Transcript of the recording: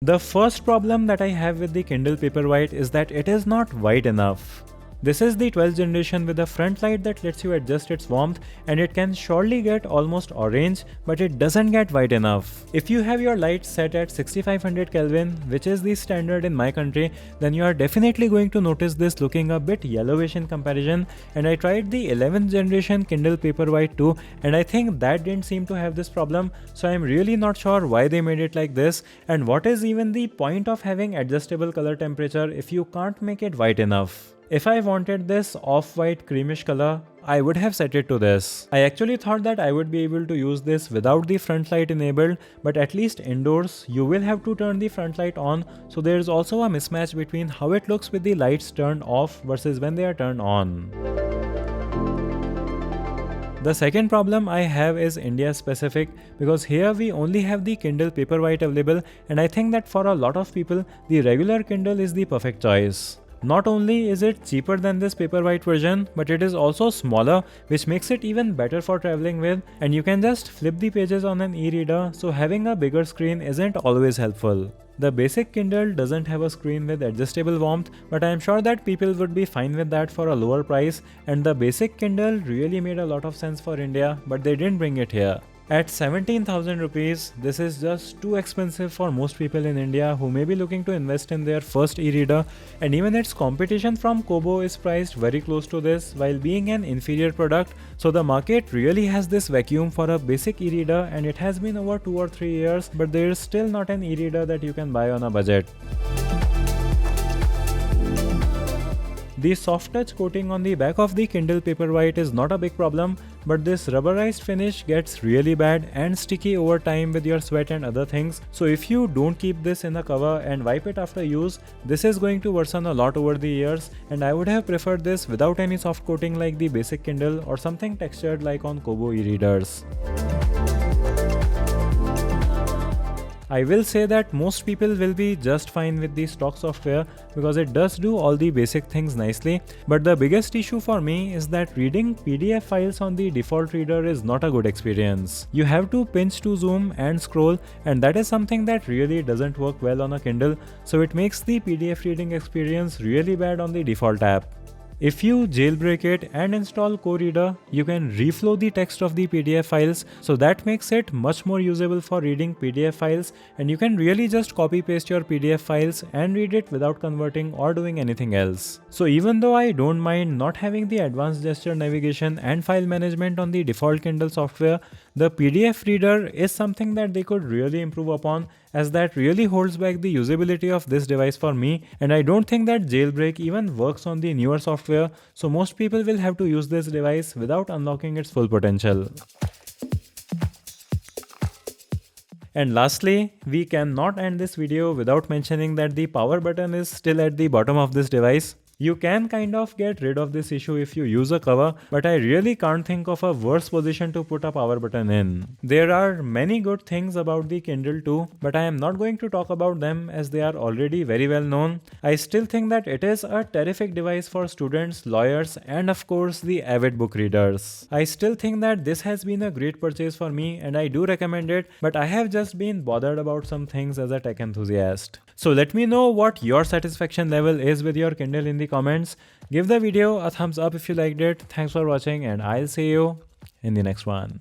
The first problem that I have with the Kindle Paperwhite is that it is not white enough. This is the 12th generation with a front light that lets you adjust its warmth, and it can surely get almost orange, but it doesn't get white enough. If you have your light set at 6500 Kelvin, which is the standard in my country, then you are definitely going to notice this looking a bit yellowish in comparison. And I tried the 11th generation Kindle Paperwhite 2, and I think that didn't seem to have this problem, so I'm really not sure why they made it like this, and what is even the point of having adjustable color temperature if you can't make it white enough. If I wanted this off-white creamish color, I would have set it to this. I actually thought that I would be able to use this without the front light enabled, but at least indoors, you will have to turn the front light on, so there is also a mismatch between how it looks with the lights turned off versus when they are turned on. The second problem I have is India specific, because here we only have the Kindle Paperwhite available, and I think that for a lot of people, the regular Kindle is the perfect choice. Not only is it cheaper than this Paperwhite version, but it is also smaller, which makes it even better for traveling with, and you can just flip the pages on an e-reader, so having a bigger screen isn't always helpful. The basic Kindle doesn't have a screen with adjustable warmth, but I am sure that people would be fine with that for a lower price, and the basic Kindle really made a lot of sense for India, but they didn't bring it here. At 17,000 rupees, this is just too expensive for most people in India who may be looking to invest in their first e-reader, and even its competition from Kobo is priced very close to this while being an inferior product, so the market really has this vacuum for a basic e-reader, and it has been over 2 or 3 years, but there is still not an e-reader that you can buy on a budget. The soft touch coating on the back of the Kindle Paperwhite is not a big problem, but this rubberized finish gets really bad and sticky over time with your sweat and other things, so if you don't keep this in a cover and wipe it after use, this is going to worsen a lot over the years, and I would have preferred this without any soft coating like the basic Kindle or something textured like on Kobo e-readers. I will say that most people will be just fine with the stock software because it does do all the basic things nicely, but the biggest issue for me is that reading PDF files on the default reader is not a good experience. You have to pinch to zoom and scroll, and that is something that really doesn't work well on a Kindle, so it makes the PDF reading experience really bad on the default app. If you jailbreak it and install CoReader, you can reflow the text of the PDF files, so that makes it much more usable for reading PDF files, and you can really just copy paste your PDF files and read it without converting or doing anything else. So even though I don't mind not having the advanced gesture navigation and file management on the default Kindle software, the PDF reader is something that they could really improve upon, as that really holds back the usability of this device for me, and I don't think that jailbreak even works on the newer software, so most people will have to use this device without unlocking its full potential. And lastly, we cannot end this video without mentioning that the power button is still at the bottom of this device. You can kind of get rid of this issue if you use a cover, but I really can't think of a worse position to put a power button in. There are many good things about the Kindle too, but I am not going to talk about them as they are already very well known. I still think that it is a terrific device for students, lawyers, and of course the avid book readers. I still think that this has been a great purchase for me, and I do recommend it, but I have just been bothered about some things as a tech enthusiast. So let me know what your satisfaction level is with your Kindle in the comments. Give the video a thumbs up if you liked it. Thanks for watching, and I'll see you in the next one.